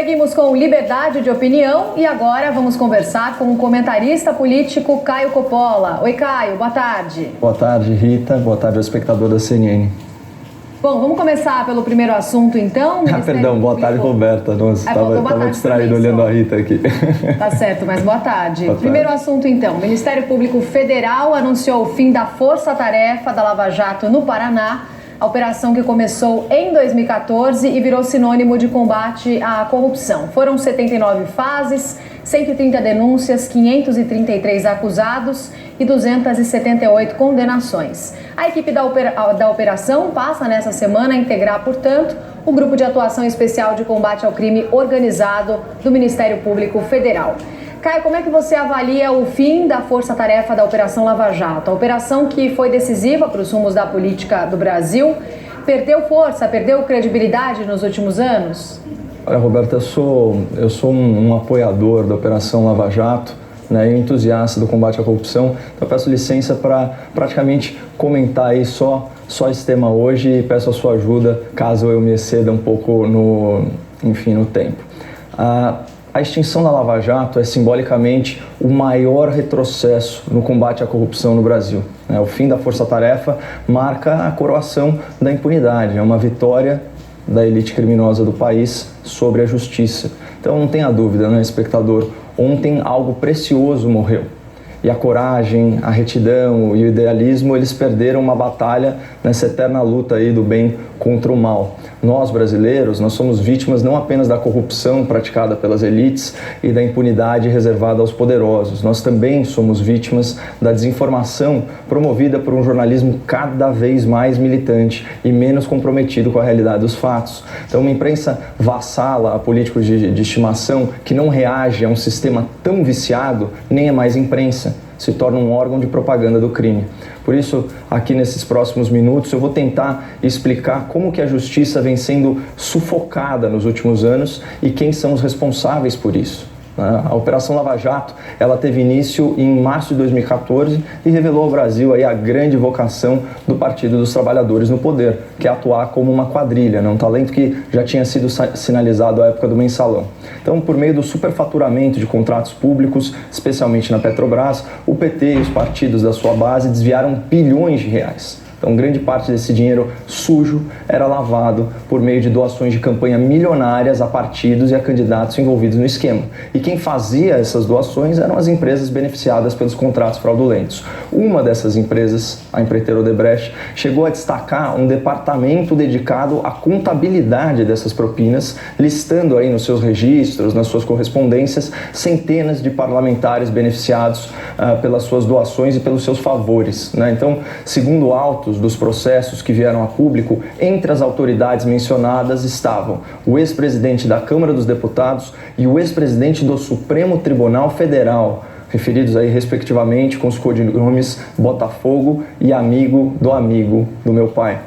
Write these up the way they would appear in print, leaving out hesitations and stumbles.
Seguimos com liberdade de opinião e agora vamos conversar com o comentarista político Caio Coppola. Oi, Caio, boa tarde. Boa tarde, Rita. Boa tarde ao espectador da CNN. Bom, vamos começar pelo primeiro assunto, então. Perdão, boa tarde, Roberta. Nossa, estava distraído olhando a Rita aqui. Tá certo, mas boa tarde. Boa tarde. Primeiro assunto, então. O Ministério Público Federal anunciou o fim da força-tarefa da Lava Jato no Paraná, a operação que começou em 2014 e virou sinônimo de combate à corrupção. Foram 79 fases, 130 denúncias, 533 acusados e 278 condenações. A equipe da operação passa nessa semana a integrar, portanto, o Grupo de Atuação Especial de Combate ao Crime Organizado do Ministério Público Federal. Caio, como é que você avalia o fim da força-tarefa da Operação Lava Jato? A operação que foi decisiva para os rumos da política do Brasil, perdeu força, perdeu credibilidade nos últimos anos? Olha, Roberta, eu sou um apoiador da Operação Lava Jato, né, e um entusiasta do combate à corrupção, então eu peço licença para praticamente comentar aí só esse tema hoje e peço a sua ajuda caso eu me exceda um pouco no tempo. A extinção da Lava Jato é simbolicamente o maior retrocesso no combate à corrupção no Brasil. O fim da força-tarefa marca a coroação da impunidade, é uma vitória da elite criminosa do país sobre a justiça. Então não tenha dúvida, né, espectador, ontem algo precioso morreu. E a coragem, a retidão e o idealismo, eles perderam uma batalha nessa eterna luta aí do bem contra o mal. Nós, brasileiros, nós somos vítimas não apenas da corrupção praticada pelas elites e da impunidade reservada aos poderosos. Nós também somos vítimas da desinformação promovida por um jornalismo cada vez mais militante e menos comprometido com a realidade dos fatos. Então, uma imprensa vassala a políticos de estimação que não reage a um sistema tão viciado, nem é mais imprensa. Se torna um órgão de propaganda do crime. Por isso, aqui nesses próximos minutos, eu vou tentar explicar como que a justiça vem sendo sufocada nos últimos anos e quem são os responsáveis por isso. A Operação Lava Jato, ela teve início em março de 2014 e revelou ao Brasil aí a grande vocação do Partido dos Trabalhadores no poder, que é atuar como uma quadrilha, um talento que já tinha sido sinalizado à época do Mensalão. Então, por meio do superfaturamento de contratos públicos, especialmente na Petrobras, o PT e os partidos da sua base desviaram bilhões de reais. Então, grande parte desse dinheiro sujo era lavado por meio de doações de campanha milionárias a partidos e a candidatos envolvidos no esquema. E quem fazia essas doações eram as empresas beneficiadas pelos contratos fraudulentos. Uma dessas empresas, a empreiteira Odebrecht, chegou a destacar um departamento dedicado à contabilidade dessas propinas, listando aí nos seus registros, nas suas correspondências, centenas de parlamentares beneficiados pelas suas doações e pelos seus favores, né? Então, segundo autos dos processos que vieram a público, entre as autoridades mencionadas estavam o ex-presidente da Câmara dos Deputados e o ex-presidente do Supremo Tribunal Federal, referidos aí respectivamente com os codinomes Botafogo e amigo do meu pai.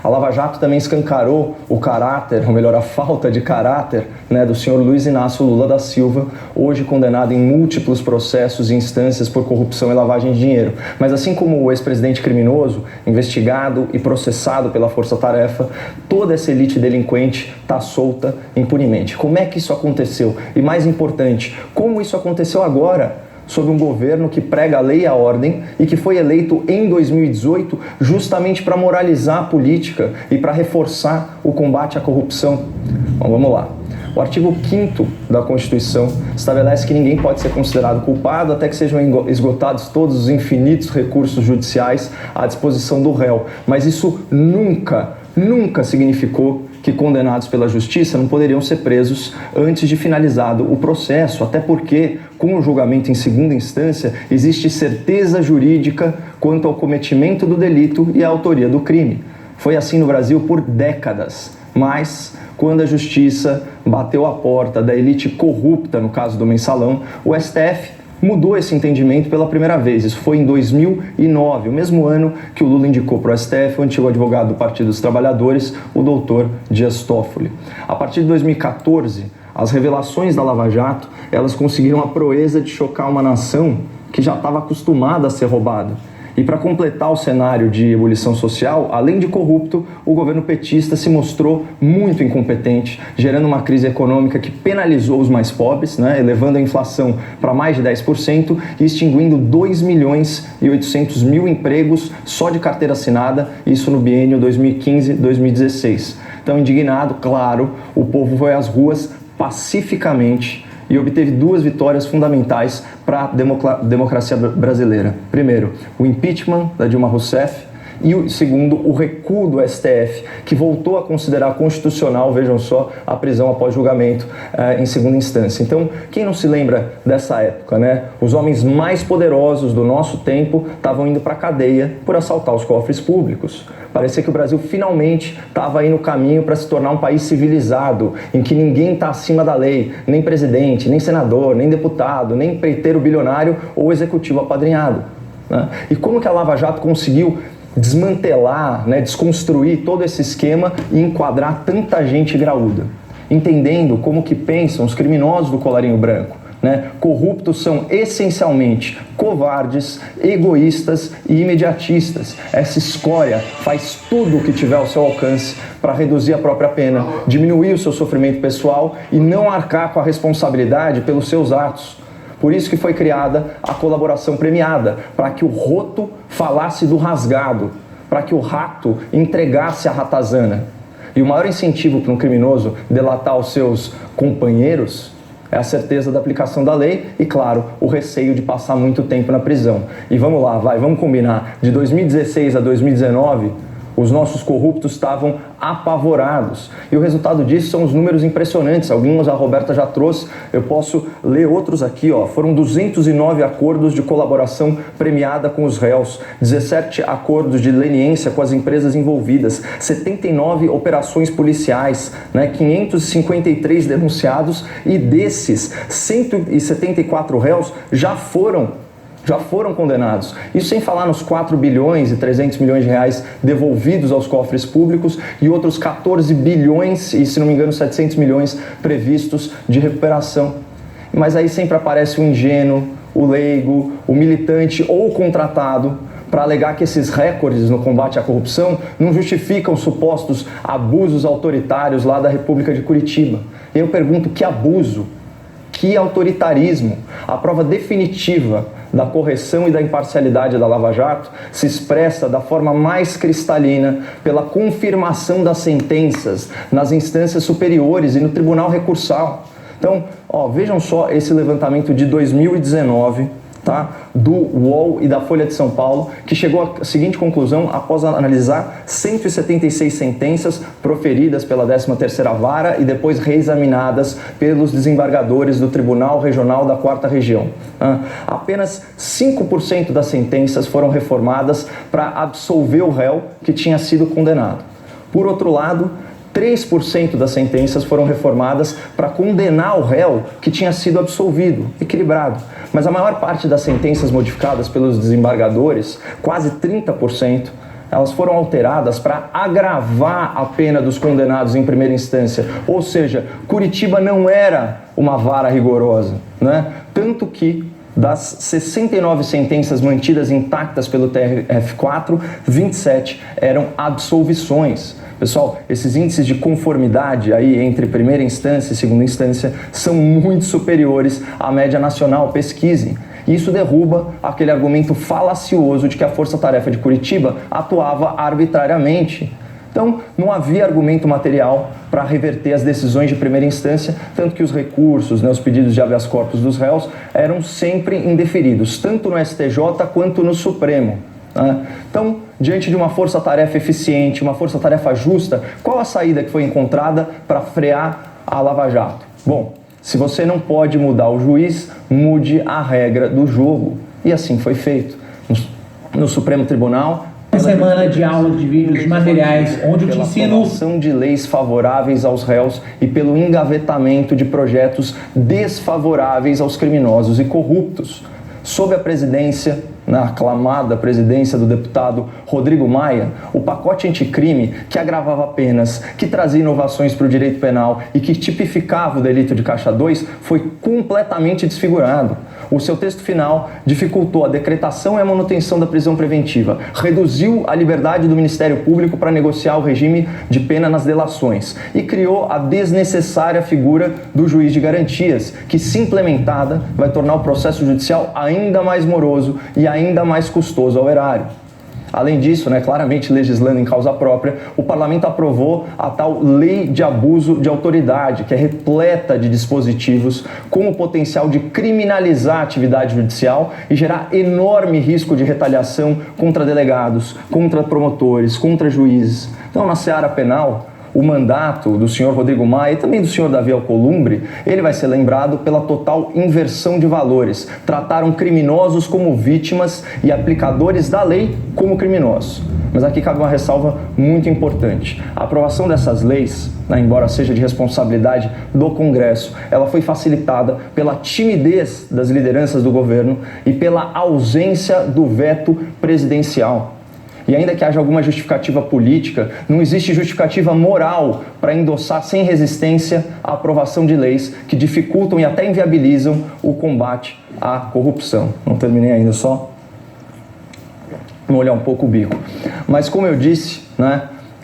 A Lava Jato também escancarou o caráter, ou melhor, a falta de caráter, né, do senhor Luiz Inácio Lula da Silva, hoje condenado em múltiplos processos e instâncias por corrupção e lavagem de dinheiro. Mas assim como o ex-presidente criminoso, investigado e processado pela força-tarefa, toda essa elite delinquente está solta impunemente. Como é que isso aconteceu? E mais importante, como isso aconteceu agora? Sob um governo que prega a lei e a ordem e que foi eleito em 2018 justamente para moralizar a política e para reforçar o combate à corrupção. Bom, vamos lá. O artigo 5º da Constituição estabelece que ninguém pode ser considerado culpado até que sejam esgotados todos os infinitos recursos judiciais à disposição do réu. Mas isso nunca significou que condenados pela justiça não poderiam ser presos antes de finalizado o processo, até porque, com o julgamento em segunda instância, existe certeza jurídica quanto ao cometimento do delito e à autoria do crime. Foi assim no Brasil por décadas, mas quando a justiça bateu a porta da elite corrupta, no caso do Mensalão, o STF mudou esse entendimento pela primeira vez. Isso foi em 2009, o mesmo ano que o Lula indicou para o STF o antigo advogado do Partido dos Trabalhadores, o doutor Dias Toffoli. A partir de 2014, as revelações da Lava Jato, elas conseguiram a proeza de chocar uma nação que já estava acostumada a ser roubada. E para completar o cenário de ebulição social, além de corrupto, o governo petista se mostrou muito incompetente, gerando uma crise econômica que penalizou os mais pobres, né, elevando a inflação para mais de 10% e extinguindo 2.800.000 empregos só de carteira assinada, isso no biênio 2015-2016. Então, indignado, claro, o povo foi às ruas pacificamente e obteve duas vitórias fundamentais para a democracia brasileira. Primeiro, o impeachment da Dilma Rousseff e, segundo, o recuo do STF, que voltou a considerar constitucional, vejam só, a prisão após julgamento em segunda instância. Então, quem não se lembra dessa época, né? Os homens mais poderosos do nosso tempo estavam indo para a cadeia por assaltar os cofres públicos. Parecia que o Brasil finalmente estava aí no caminho para se tornar um país civilizado, em que ninguém está acima da lei, nem presidente, nem senador, nem deputado, nem empreiteiro bilionário ou executivo apadrinhado, né? E como que a Lava Jato conseguiu desmantelar, né, desconstruir todo esse esquema e enquadrar tanta gente graúda, entendendo como que pensam os criminosos do colarinho branco, né? Corruptos são essencialmente covardes, egoístas e imediatistas. Essa escória faz tudo o que tiver ao seu alcance para reduzir a própria pena, diminuir o seu sofrimento pessoal e não arcar com a responsabilidade pelos seus atos. Por isso que foi criada a colaboração premiada, para que o roto falasse do rasgado, para que o rato entregasse a ratazana. E o maior incentivo para um criminoso delatar os seus companheiros é a certeza da aplicação da lei e, claro, o receio de passar muito tempo na prisão. E vamos lá, vamos combinar. De 2016 a 2019, os nossos corruptos estavam apavorados. E o resultado disso são os números impressionantes. Alguns a Roberta já trouxe, eu posso ler outros aqui. Foram 209 acordos de colaboração premiada com os réus, 17 acordos de leniência com as empresas envolvidas, 79 operações policiais, né, 553 denunciados e desses 174 réus já foram condenados. Isso sem falar nos 4 bilhões e 300 milhões de reais devolvidos aos cofres públicos e outros 14 bilhões e, se não me engano, 700 milhões previstos de recuperação. Mas aí sempre aparece o ingênuo, o leigo, o militante ou o contratado para alegar que esses recordes no combate à corrupção não justificam supostos abusos autoritários lá da República de Curitiba. E eu pergunto, que abuso? Que autoritarismo? A prova definitiva da correção e da imparcialidade da Lava Jato se expressa da forma mais cristalina pela confirmação das sentenças nas instâncias superiores e no Tribunal Recursal. Então, vejam só esse levantamento de 2019, tá? Do UOL e da Folha de São Paulo, que chegou à seguinte conclusão após analisar 176 sentenças proferidas pela 13ª Vara e depois reexaminadas pelos desembargadores do Tribunal Regional da 4ª Região. Apenas 5% das sentenças foram reformadas para absolver o réu que tinha sido condenado. Por outro lado, 3% das sentenças foram reformadas para condenar o réu que tinha sido absolvido, equilibrado. Mas a maior parte das sentenças modificadas pelos desembargadores, quase 30%, elas foram alteradas para agravar a pena dos condenados em primeira instância. Ou seja, Curitiba não era uma vara rigorosa, né? Tanto que das 69 sentenças mantidas intactas pelo TRF4, 27 eram absolvições. Pessoal, esses índices de conformidade aí entre primeira instância e segunda instância são muito superiores à média nacional, pesquisem. Isso derruba aquele argumento falacioso de que a Força Tarefa de Curitiba atuava arbitrariamente. Então, não havia argumento material para reverter as decisões de primeira instância, tanto que os recursos, os pedidos de habeas corpus dos réus eram sempre indeferidos, tanto no STJ quanto no Supremo. Então, diante de uma força-tarefa eficiente, uma força-tarefa justa, qual a saída que foi encontrada para frear a Lava Jato? Bom, se você não pode mudar o juiz, mude a regra do jogo. E assim foi feito. No Supremo Tribunal, uma semana de aula de vídeos, de materiais, onde eu te ensino pela aprovação de leis favoráveis aos réus e pelo engavetamento de projetos desfavoráveis aos criminosos e corruptos. Sob a presidência, na aclamada presidência do deputado Rodrigo Maia, o pacote anticrime que agravava penas, que trazia inovações para o direito penal e que tipificava o delito de caixa 2 foi completamente desfigurado. O seu texto final dificultou a decretação e a manutenção da prisão preventiva, reduziu a liberdade do Ministério Público para negociar o regime de pena nas delações e criou a desnecessária figura do juiz de garantias, que, se implementada, vai tornar o processo judicial ainda mais moroso e ainda mais custoso ao erário. Além disso, claramente legislando em causa própria, o Parlamento aprovou a tal Lei de Abuso de Autoridade, que é repleta de dispositivos com o potencial de criminalizar a atividade judicial e gerar enorme risco de retaliação contra delegados, contra promotores, contra juízes. Então, na seara penal, o mandato do senhor Rodrigo Maia e também do senhor Davi Alcolumbre, ele vai ser lembrado pela total inversão de valores. Trataram criminosos como vítimas e aplicadores da lei como criminosos. Mas aqui cabe uma ressalva muito importante. A aprovação dessas leis, embora seja de responsabilidade do Congresso, ela foi facilitada pela timidez das lideranças do governo e pela ausência do veto presidencial. E ainda que haja alguma justificativa política, não existe justificativa moral para endossar sem resistência a aprovação de leis que dificultam e até inviabilizam o combate à corrupção. Não terminei ainda, só molhar um pouco o bico. Mas como eu disse,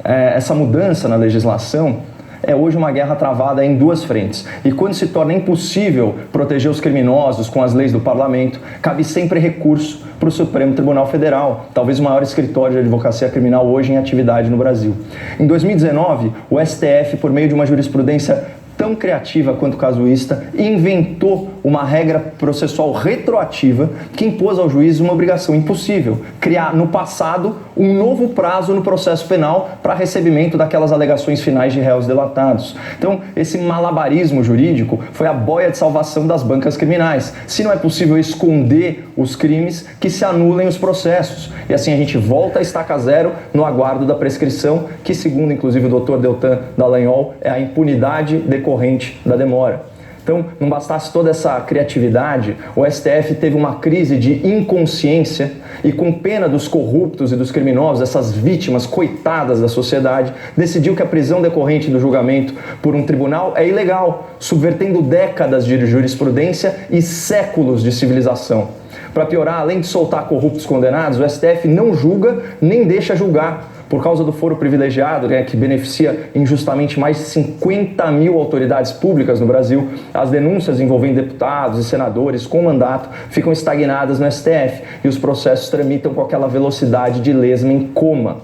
essa mudança na legislação é hoje uma guerra travada em duas frentes. E quando se torna impossível proteger os criminosos com as leis do parlamento, cabe sempre recurso para o Supremo Tribunal Federal, talvez o maior escritório de advocacia criminal hoje em atividade no Brasil. Em 2019, o STF, por meio de uma jurisprudência tão criativa quanto casuísta, inventou uma regra processual retroativa que impôs ao juiz uma obrigação impossível: criar no passado um novo prazo no processo penal para recebimento daquelas alegações finais de réus delatados. Então, esse malabarismo jurídico foi a boia de salvação das bancas criminais. Se não é possível esconder os crimes, que se anulem os processos. E assim a gente volta a estaca zero no aguardo da prescrição, que, segundo inclusive o Dr. Deltan Dallagnol, é a impunidade decorrente da demora. Então, não bastasse toda essa criatividade, o STF teve uma crise de inconsciência e, com pena dos corruptos e dos criminosos, essas vítimas coitadas da sociedade, decidiu que a prisão decorrente do julgamento por um tribunal é ilegal, subvertendo décadas de jurisprudência e séculos de civilização. Para piorar, além de soltar corruptos condenados, o STF não julga nem deixa julgar. Por causa do foro privilegiado, que beneficia injustamente mais de 50 mil autoridades públicas no Brasil, as denúncias envolvendo deputados e senadores com mandato ficam estagnadas no STF e os processos tramitam com aquela velocidade de lesma em coma.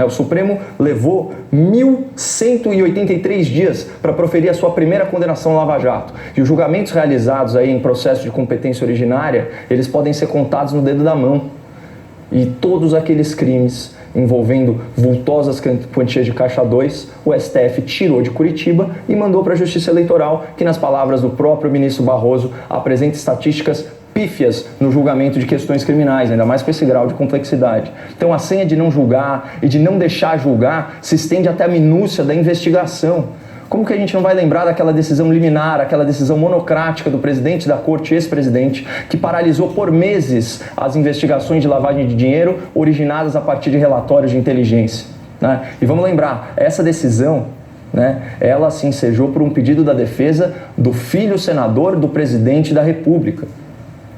O Supremo levou 1.183 dias para proferir a sua primeira condenação à Lava Jato. E os julgamentos realizados aí em processo de competência originária, eles podem ser contados no dedo da mão. E todos aqueles crimes envolvendo vultosas quantias de caixa 2, o STF tirou de Curitiba e mandou para a Justiça Eleitoral, que, nas palavras do próprio ministro Barroso, apresenta estatísticas pífias no julgamento de questões criminais, ainda mais com esse grau de complexidade. Então a senha de não julgar e de não deixar julgar se estende até a minúcia da investigação. Como que a gente não vai lembrar daquela decisão liminar, aquela decisão monocrática do presidente da corte, ex-presidente, que paralisou por meses as investigações de lavagem de dinheiro originadas a partir de relatórios de inteligência, E vamos lembrar, essa decisão, ela se ensejou por um pedido da defesa do filho senador do presidente da República.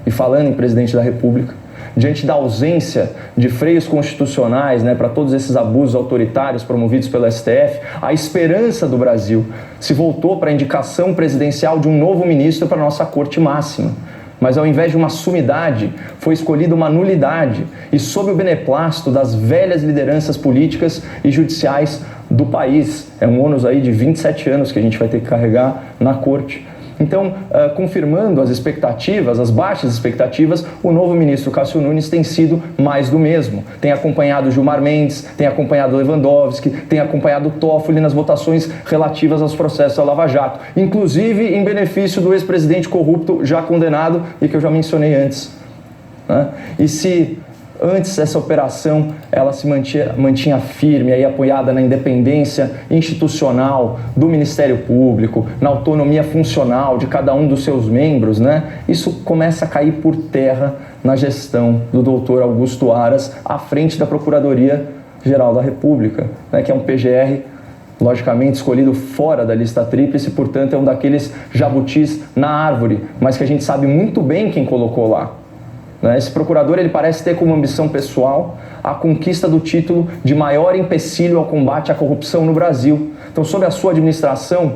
E falando em presidente da República, diante da ausência de freios constitucionais para todos esses abusos autoritários promovidos pelo STF, a esperança do Brasil se voltou para a indicação presidencial de um novo ministro para a nossa Corte Máxima. Mas ao invés de uma sumidade, foi escolhida uma nulidade e sob o beneplácito das velhas lideranças políticas e judiciais do país. É um ônus aí de 27 anos que a gente vai ter que carregar na Corte. Então, confirmando as expectativas, as baixas expectativas, o novo ministro Cássio Nunes tem sido mais do mesmo. Tem acompanhado Gilmar Mendes, tem acompanhado Lewandowski, tem acompanhado Toffoli nas votações relativas aos processos da Lava Jato, inclusive em benefício do ex-presidente corrupto já condenado e que eu já mencionei antes. E se Antes, essa operação ela se mantinha firme, aí, apoiada na independência institucional do Ministério Público, na autonomia funcional de cada um dos seus membros, né? Isso começa a cair por terra na gestão do doutor Augusto Aras à frente da Procuradoria-Geral da República, né? Que é um PGR, logicamente, escolhido fora da lista tríplice, portanto, é um daqueles jabutis na árvore, mas que a gente sabe muito bem quem colocou lá. Esse procurador ele parece ter como ambição pessoal a conquista do título de maior empecilho ao combate à corrupção no Brasil. Então, sob a sua administração,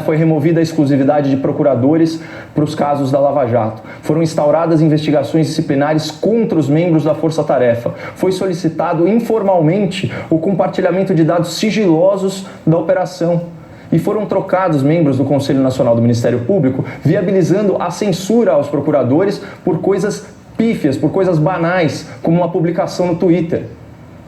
foi removida a exclusividade de procuradores para os casos da Lava Jato. Foram instauradas investigações disciplinares contra os membros da Força Tarefa. Foi solicitado informalmente o compartilhamento de dados sigilosos da operação. E foram trocados membros do Conselho Nacional do Ministério Público, viabilizando a censura aos procuradores por coisas pífias, por coisas banais, como uma publicação no Twitter.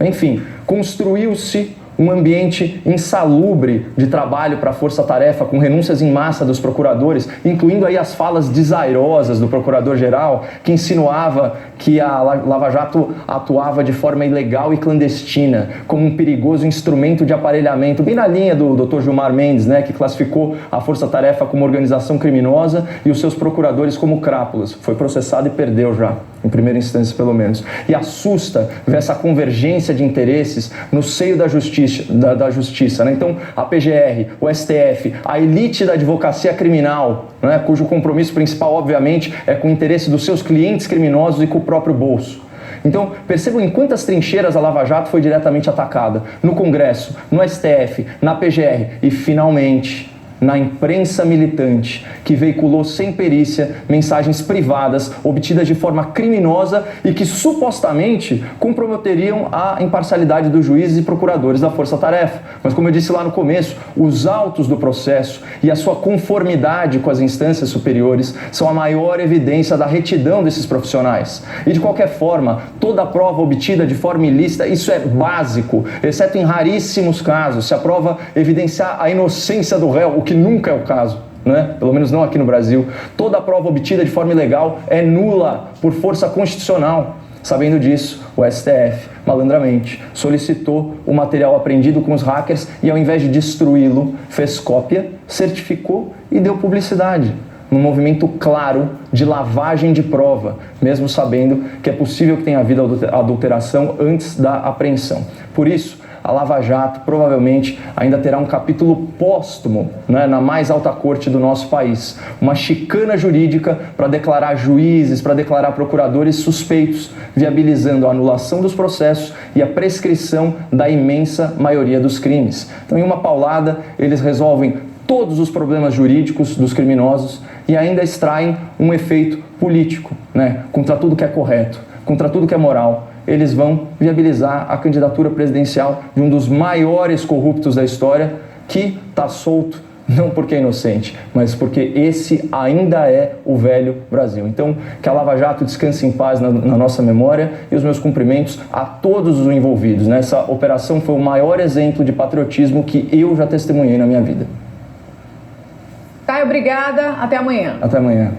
Enfim, construiu-se um ambiente insalubre de trabalho para a Força-Tarefa, com renúncias em massa dos procuradores, incluindo aí as falas desairosas do procurador-geral, que insinuava que a Lava Jato atuava de forma ilegal e clandestina, como um perigoso instrumento de aparelhamento, bem na linha do Dr. Gilmar Mendes, que classificou a Força-Tarefa como organização criminosa e os seus procuradores como crápulas. Foi processado e perdeu já, em primeira instância pelo menos. E assusta ver essa convergência de interesses no seio da justiça. Então, a PGR, o STF, a elite da advocacia criminal, cujo compromisso principal, obviamente, é com o interesse dos seus clientes criminosos e com o próprio bolso. Então, percebam em quantas trincheiras a Lava Jato foi diretamente atacada. No Congresso, no STF, na PGR e, finalmente, na imprensa militante, que veiculou sem perícia mensagens privadas obtidas de forma criminosa e que supostamente comprometeriam a imparcialidade dos juízes e procuradores da Força-Tarefa. Mas, como eu disse lá no começo, os autos do processo e a sua conformidade com as instâncias superiores são a maior evidência da retidão desses profissionais. E, de qualquer forma, toda a prova obtida de forma ilícita, isso é básico, exceto em raríssimos casos, se a prova evidenciar a inocência do réu, o que nunca é o caso, pelo menos não aqui no Brasil. Toda a prova obtida de forma ilegal é nula por força constitucional. Sabendo disso, o STF, malandramente, solicitou o material apreendido com os hackers e, ao invés de destruí-lo, fez cópia, certificou e deu publicidade, num movimento claro de lavagem de prova, mesmo sabendo que é possível que tenha havido adulteração antes da apreensão. Por isso, a Lava Jato provavelmente ainda terá um capítulo póstumo, na mais alta corte do nosso país. Uma chicana jurídica para declarar juízes, para declarar procuradores suspeitos, viabilizando a anulação dos processos e a prescrição da imensa maioria dos crimes. Então, em uma paulada, eles resolvem todos os problemas jurídicos dos criminosos e ainda extraem um efeito político, contra tudo que é correto, contra tudo que é moral. Eles vão viabilizar a candidatura presidencial de um dos maiores corruptos da história, que está solto, não porque é inocente, mas porque esse ainda é o velho Brasil. Então, que a Lava Jato descanse em paz na nossa memória e os meus cumprimentos a todos os envolvidos. Essa operação foi o maior exemplo de patriotismo que eu já testemunhei na minha vida. Caio, obrigada. Até amanhã. Até amanhã.